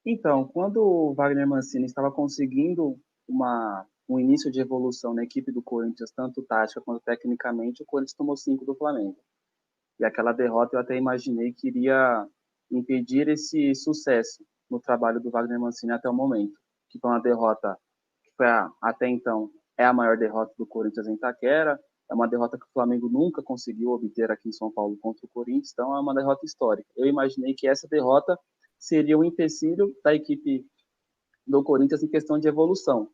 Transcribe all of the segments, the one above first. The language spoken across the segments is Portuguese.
Então, quando o Wagner Mancini estava conseguindo um início de evolução na equipe do Corinthians, tanto tática quanto tecnicamente, o Corinthians tomou 5 do Flamengo. E aquela derrota eu até imaginei que iria impedir esse sucesso no trabalho do Wagner Mancini até o momento. Que foi uma derrota que foi até então é a maior derrota do Corinthians em Itaquera, é uma derrota que o Flamengo nunca conseguiu obter aqui em São Paulo contra o Corinthians, então é uma derrota histórica. Eu imaginei que essa derrota seria um empecilho da equipe do Corinthians em questão de evolução.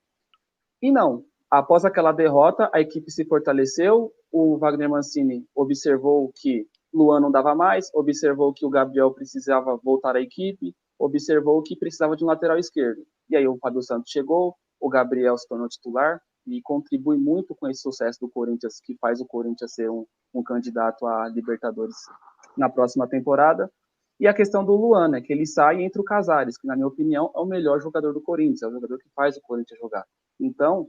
E não, após aquela derrota, a equipe se fortaleceu, o Wagner Mancini observou que Luan não dava mais, observou que o Gabriel precisava voltar à equipe, observou que precisava de um lateral esquerdo. E aí o Fábio Santos chegou, o Gabriel se tornou titular e contribui muito com esse sucesso do Corinthians, que faz o Corinthians ser um candidato a Libertadores na próxima temporada. E a questão do Luan, né, que ele sai entre o Casares, que na minha opinião é o melhor jogador do Corinthians, é o jogador que faz o Corinthians jogar. Então,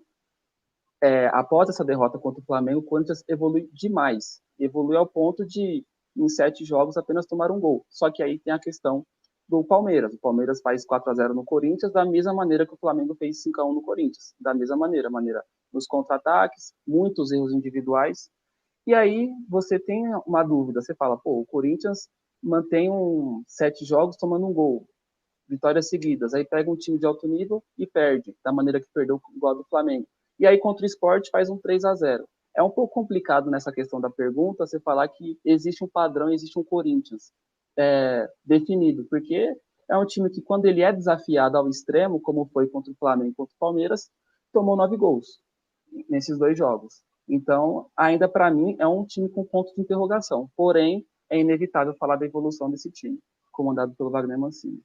após essa derrota contra o Flamengo, o Corinthians evolui demais. Evolui ao ponto de, em 7 jogos, apenas tomar um gol. Só que aí tem a questão do Palmeiras. O Palmeiras faz 4-0 no Corinthians, da mesma maneira que o Flamengo fez 5-1 no Corinthians. Da mesma maneira nos contra-ataques, muitos erros individuais. E aí você tem uma dúvida, você fala, pô, o Corinthians mantém 7 jogos tomando um gol, vitórias seguidas, aí pega um time de alto nível e perde, da maneira que perdeu igual do Flamengo. E aí contra o Sport faz um 3-0. É um pouco complicado nessa questão da pergunta você falar que existe um padrão, existe um Corinthians definido, porque é um time que quando ele é desafiado ao extremo, como foi contra o Flamengo e contra o Palmeiras, tomou 9 gols nesses 2 jogos. Então, ainda para mim, é um time com ponto de interrogação. Porém, é inevitável falar da evolução desse time, comandado pelo Wagner Mancini.